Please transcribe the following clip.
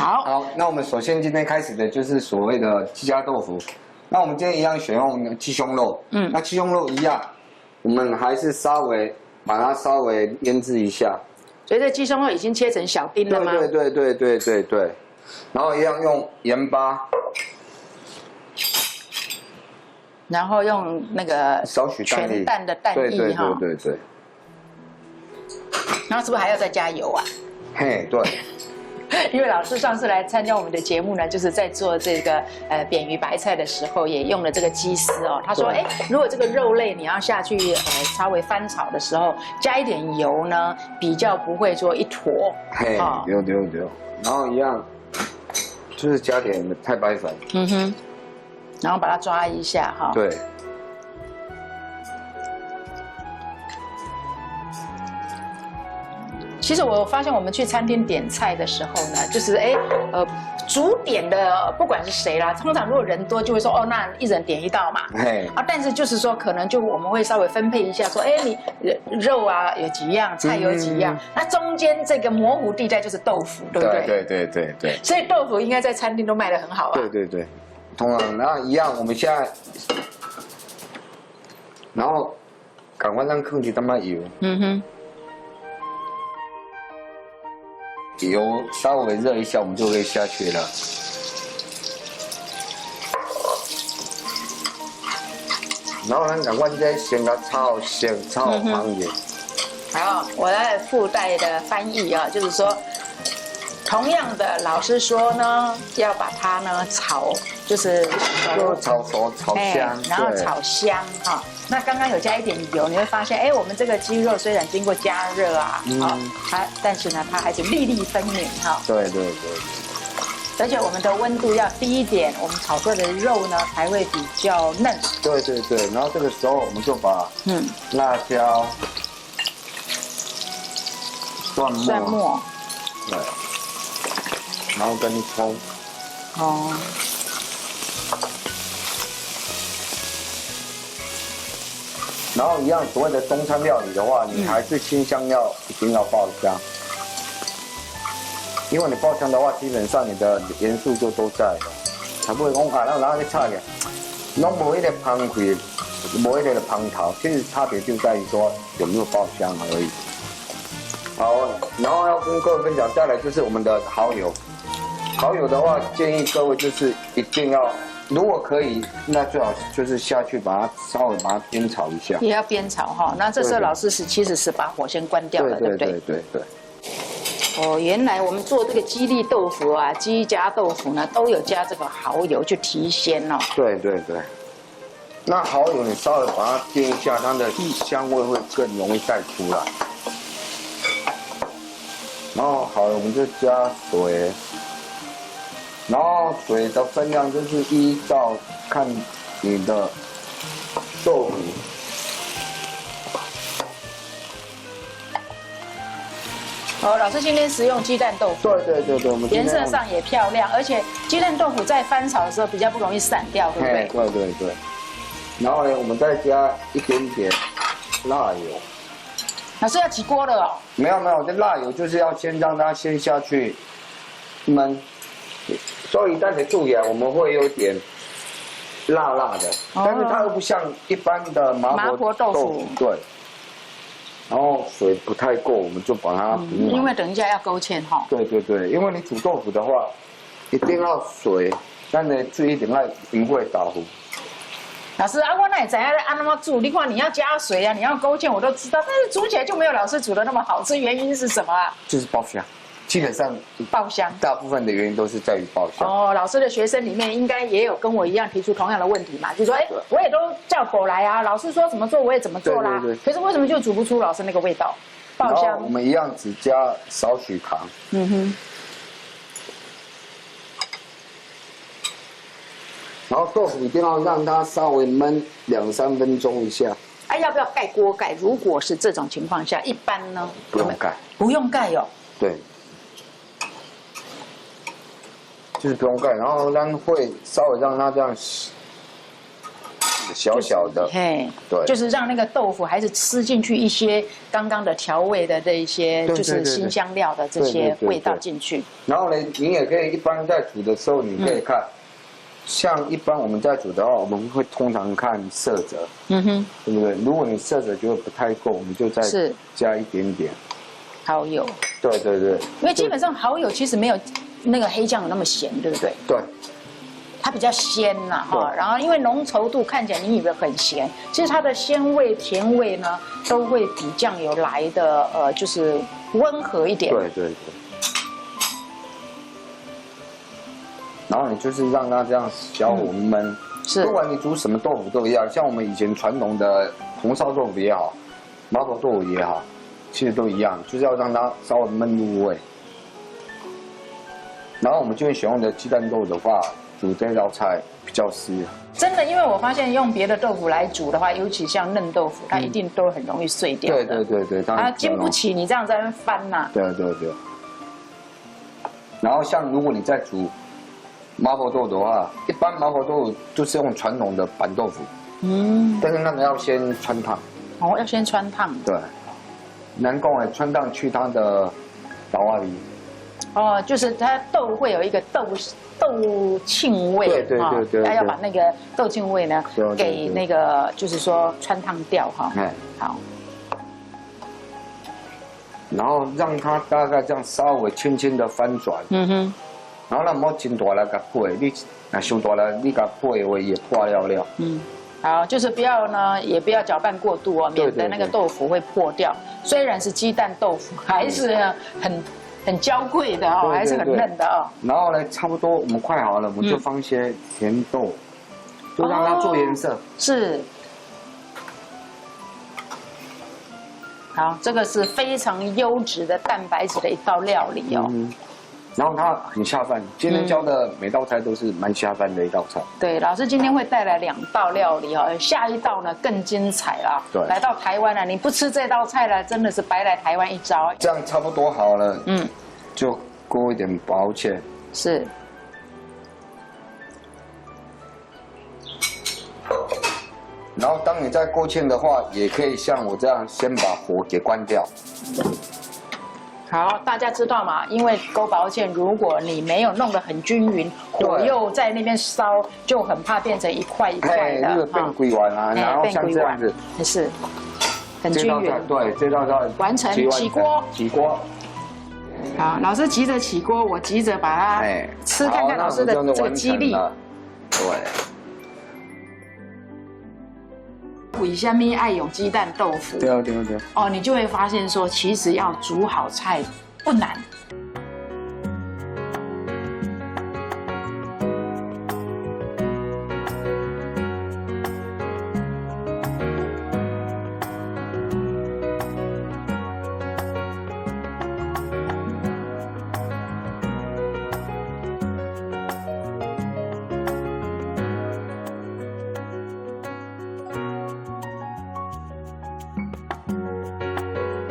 好，那我们首先今天开始的就是所谓的鸡夹豆腐。那我们今天一样选用鸡胸肉，那鸡胸肉一样，我们还是把它稍微腌制一下。所以这鸡胸肉已经切成小丁了吗？对。然后一样用盐巴，然后用那个少许全蛋的蛋液哈。对。然后是不是还要再加油啊？嘿，对。因为老师上次来参加我们的节目呢，就是在做这个扁鱼白菜的时候，也用了这个鸡丝哦。他说，如果这个肉类你要下去稍微翻炒的时候，加一点油呢，比较不会说一坨。嘿，有。然后一样，就是加点太白粉。然后把它抓一下哈。对。其实我发现我们去餐厅点菜的时候呢，就是主点的不管是谁啦，通常如果人多就会说哦，那一人点一道嘛。但是就是说可能就我们会稍微分配一下，说你肉啊有几样，菜有几样，那中间这个模糊地带就是豆腐，对不对？对。所以豆腐应该在餐厅都卖得很好啊。对。同样，然后一样，我们现在，然后赶快让空气他妈油。油稍微热一下，我们就可以下去了。然后呢，赶快再先给它炒香，炒香一点。好，我来附带的翻译啊，就是说，同样的，老师说呢，要把它呢炒，就是炒熟、炒香，然后炒香哈。那刚刚有加一点油，你会发现，我们这个鸡肉虽然经过加热啊，但是呢，它还是粒粒分明哈。对。而且我们的温度要低一点，我们炒出来的肉呢才会比较嫩。对。然后这个时候我们就把辣椒、蒜末，对，然后跟葱。然后一样，所谓的中餐料理的话，你还是辛香料一定要爆香，因为你爆香的话，基本上你的元素就都在了，才不会讲然后去炒嘅，拢无一个香气，无一个香头，其实差别就在于说有没有爆香而已。好，然后要跟各位分享，再来就是我们的蚝油。蚝油的话，建议各位就是一定要。如果可以，那最好就是下去稍微把它煸炒一下，也要煸炒哈。那这时候老师其实是把火先关掉了，对不对？对。原来我们做这个鸡粒豆腐啊、鸡夹豆腐呢，都有加这个蚝油去提鲜哦。对。那蚝油你稍微把它煸一下，它的香味会更容易带出来。然后好了，我们就加水。然后水的分量就是依照看你的豆腐。老师今天使用鸡蛋豆腐。对，我们颜色上也漂亮，而且鸡蛋豆腐在翻炒的时候比较不容易散掉，对不对？对。然后呢，我们再加一点点辣油。老师要起锅了哦？没有，这辣油就是要先让它先下去焖。所以蛋的注意啊，我们会有点辣的，但是它又不像一般的麻婆豆腐，对。然后水不太够，我们就把它因为等一下要勾芡哈。对，因为你煮豆腐的话，一定要水，但呢注意一点要不会打糊。老师我哪会知道按那么煮？你看你要加水啊，你要勾芡，我都知道，但是煮起来就没有老师煮的那么好吃，原因是什么啊？就是爆香。基本上爆香，大部分的原因都是在于爆香。老师的学生里面应该也有跟我一样提出同样的问题嘛，就说我也都叫狗来啊，老师说怎么做我也怎么做啦，可是为什么就煮不出老师那个味道？爆香。我们一样只加少许糖。然后豆腐一定要让它稍微焖2-3分钟一下。要不要盖锅盖？如果是这种情况下，一般呢不用盖。不用盖哦。对。就是不用盖，然后会稍微让它这样小小的，嘿，对，就是让那个豆腐还是吃进去一些刚刚的调味的这一些，就是辛香料的这些味道进去。然后呢，你也可以一般在煮的时候，你可以看，像一般我们在煮的话，我们会通常看色泽，对不对？如果你色泽觉得不太够，我们就再加一点点蚝油。对，因为基本上蚝油其实没有那个黑酱油那么咸，对不对？对。它比较鲜呐，哈，然后因为浓稠度看起来你以为很咸，其实它的鲜味、甜味呢，都会比酱油来的就是温和一点。对。然后你就是让它这样小火焖，是，不管你煮什么豆腐都一样，像我们以前传统的红烧豆腐也好，麻婆豆腐也好，其实都一样，就是要让它稍微焖入味。然后我们这边选用的鸡蛋豆的话。煮这道菜比较适合。真的，因为我发现用别的豆腐来煮的话，尤其像嫩豆腐，它一定都很容易碎掉的。对，它经不起你这样在那翻呐。对。然后像如果你在煮麻婆豆腐的话，一般麻婆豆腐就是用传统的板豆腐，但是那个要先穿烫。哦，要先穿烫。对，南宫的穿烫去它的老外皮。哦，就是它豆会有一个豆罄味，对，它要把那个豆罄味呢给那个就是说穿烫掉哈。好。然后让它大概这样稍微轻轻的翻转。然后咱唔好真大力甲配，你若伤大力，你甲配的话也破了。好，就是不要呢，也不要搅拌过度哦，免得那个豆腐会破掉。虽然是鸡蛋豆腐，还是很娇贵的哦，还是很嫩的哦。然后呢，差不多我们快好了，我们就放一些甜豆，就让它做颜色。是。好，这个是非常优质的蛋白质的一道料理哦。然后它很下饭，今天教的每道菜都是蛮下饭的一道菜。对，老师今天会带来2道料理哦，下一道呢更精彩啦。对，来到台湾了，你不吃这道菜了，真的是白来台湾一遭。这样差不多好了，就勾一点薄芡。是。然后当你在勾芡的话，也可以像我这样先把火给关掉。好，大家知道吗？因为勾薄芡，如果你没有弄得很均匀，火又在那边烧，就很怕变成一块一块的。那个变龟丸啊，然后像这样子，是很均匀。对，这道菜完成起锅。起锅。好，老师急着起锅，我急着把它吃看看老师的这个肌力。对。为什么爱用鸡蛋豆腐？对。哦，你就会发现说，其实要煮好菜不难，